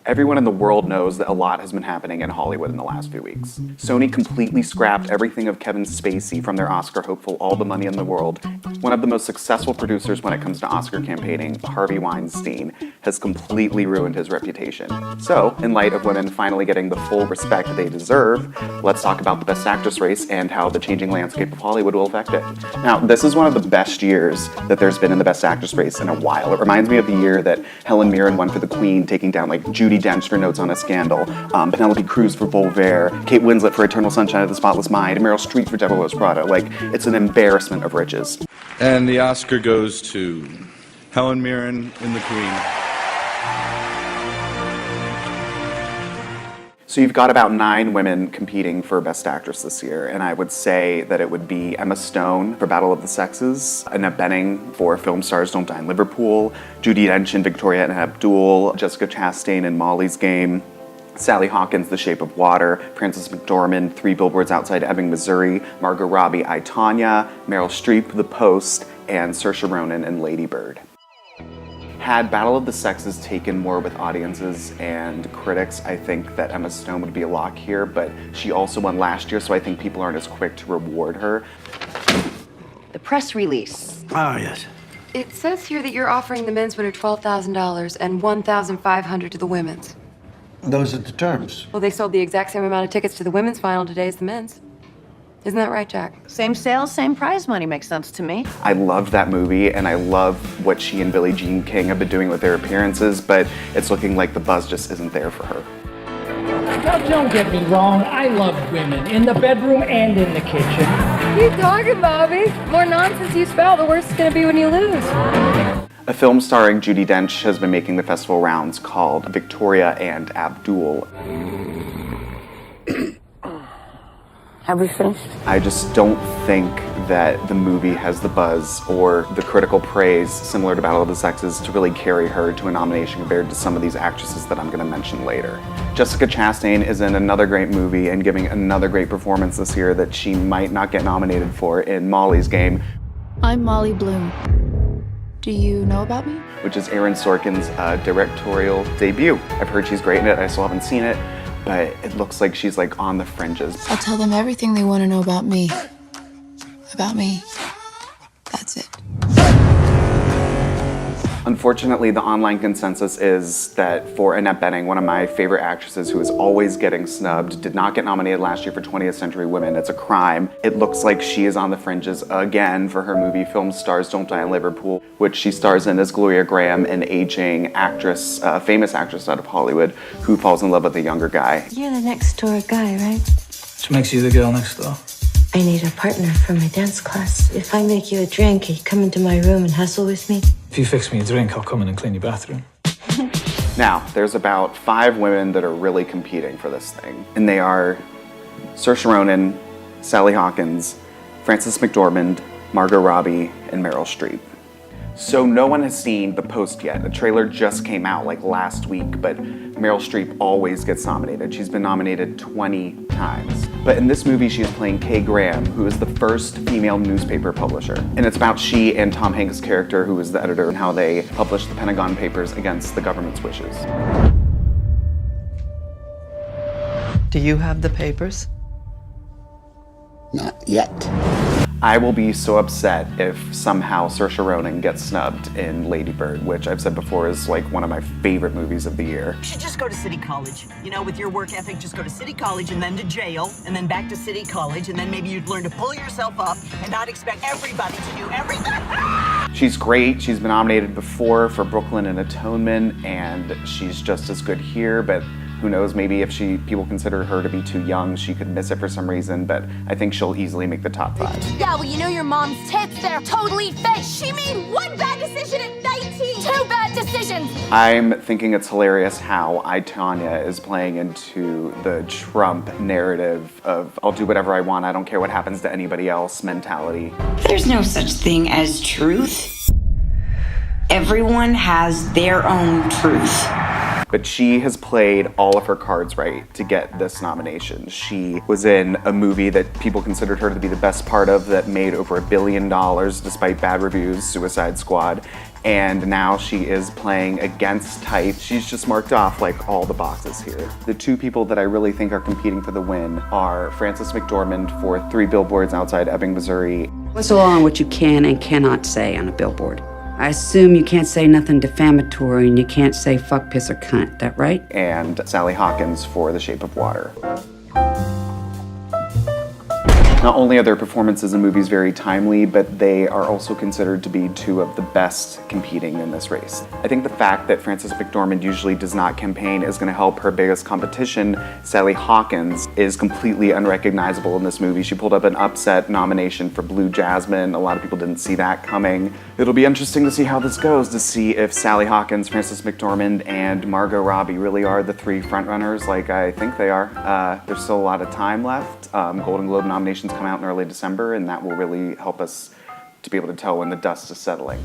Everyone in the world knows that a lot has been happening in Hollywood in the last few weeks. Sony completely scrapped everything of Kevin Spacey from their Oscar hopeful All the Money in the World. One of the most successful producers when it comes to Oscar campaigning, Harvey Weinstein, has completely ruined his reputation. So, in light of women finally getting the full respect they deserve, let's talk about the Best Actress race and how the changing landscape of Hollywood will affect it. Now, this is one of the best years that there's been in the Best Actress race in a while. It reminds me of the year that Helen Mirren won for The Queen, taking down like Judi Dench for Notes on a Scandal, Penelope Cruz for Voltaire, Kate Winslet for Eternal Sunshine of the Spotless Mind, and Meryl Streep for Devil Wears Prada. Like, it's an embarrassment of riches. And the Oscar goes to Helen Mirren in The Queen. So you've got about 9 women competing for Best Actress this year, and I would say that it would be Emma Stone for Battle of the Sexes, Annette Bening for Film Stars Don't Die in Liverpool, Judi Dench in Victoria and Abdul, Jessica Chastain in Molly's Game, Sally Hawkins, The Shape of Water, Frances McDormand, 3 Billboards Outside Ebbing, Missouri, Margot Robbie, I, Tonya, Meryl Streep, The Post, and Saoirse Ronan in Lady Bird. Had Battle of the Sexes taken more with audiences and critics, I think that Emma Stone would be a lock here, but she also won last year, so I think people aren't as quick to reward her. The press release. Oh, yes. It says here that you're offering the men's winner $12,000 and $1,500 to the women's. Those are the terms. Well, they sold the exact same amount of tickets to the women's final today as the men's. Isn't that right, Jack? Same sales, same prize money makes sense to me. I loved that movie, and I love what she and Billie Jean King have been doing with their appearances, but it's looking like the buzz just isn't there for her. Now, don't get me wrong, I love women, in the bedroom and in the kitchen. Keep talking, Bobby. The more nonsense you spell, the worse it's gonna be when you lose. A film starring Judi Dench has been making the festival rounds called Victoria and Abdul. Have we finished? I just don't think that the movie has the buzz or the critical praise similar to Battle of the Sexes to really carry her to a nomination compared to some of these actresses that I'm going to mention later. Jessica Chastain is in another great movie and giving another great performance this year that she might not get nominated for in Molly's Game. I'm Molly Bloom. Do you know about me? Which is Aaron Sorkin's directorial debut. I've heard she's great in it. I still haven't seen it, but it looks like she's like on the fringes. I'll tell them everything they want to know about me. About me. That's it. Unfortunately, the online consensus is that for Annette Bening, one of my favorite actresses who is always getting snubbed, did not get nominated last year for 20th Century Women. It's a crime. It looks like she is on the fringes again for her movie Film Stars Don't Die in Liverpool, which she stars in as Gloria Graham, an aging actress, famous actress out of Hollywood, who falls in love with a younger guy. You're the next door guy, right? Which makes you the girl next door. I need a partner for my dance class. If I make you a drink, you come into my room and hustle with me. If you fix me a drink, I'll come in and clean your bathroom. Now, there's about 5 women that are really competing for this thing, and they are Saoirse Ronan, Sally Hawkins, Frances McDormand, Margot Robbie, and Meryl Streep. So no one has seen The Post yet. The trailer just came out like last week, but Meryl Streep always gets nominated. She's been nominated 20 times. But in this movie, she is playing Kay Graham, who is the first female newspaper publisher. And it's about she and Tom Hanks' character, who is the editor, and how they published the Pentagon Papers against the government's wishes. Do you have the papers? Not yet. I will be so upset if somehow Saoirse Ronan gets snubbed in Lady Bird, which I've said before is like one of my favorite movies of the year. You should just go to City College. You know, with your work ethic, just go to City College and then to jail, and then back to City College, and then maybe you'd learn to pull yourself up and not expect everybody to do everything. She's great. She's been nominated before for Brooklyn and Atonement, and she's just as good here, but who knows, maybe if people consider her to be too young, she could miss it for some reason, but I think she'll easily make the top 5. Yeah, well, you know your mom's tits, they're totally fake. She made one bad decision at 19. 2 bad decisions. I'm thinking it's hilarious how I, Tonya, is playing into the Trump narrative of I'll do whatever I want, I don't care what happens to anybody else mentality. There's no such thing as truth. Everyone has their own truth. But she has played all of her cards right to get this nomination. She was in a movie that people considered her to be the best part of that made over $1 billion despite bad reviews, Suicide Squad. and now she is playing against type. She's just marked off like all the boxes here. The two people that I really think are competing for the win are Frances McDormand for 3 Billboards Outside Ebbing, Missouri. What's the law on what you can and cannot say on a billboard? I assume you can't say nothing defamatory and you can't say fuck, piss, or cunt, that right? And Sally Hawkins for The Shape of Water. Not only are their performances in movies very timely, but they are also considered to be two of the best competing in this race. I think the fact that Frances McDormand usually does not campaign is going to help her biggest competition, Sally Hawkins, is completely unrecognizable in this movie. She pulled up an upset nomination for Blue Jasmine. A lot of people didn't see that coming. It'll be interesting to see how this goes, to see if Sally Hawkins, Frances McDormand, and Margot Robbie really are the 3 frontrunners like I think they are. There's still a lot of time left. Golden Globe nominations come out in early December, and that will really help us to be able to tell when the dust is settling.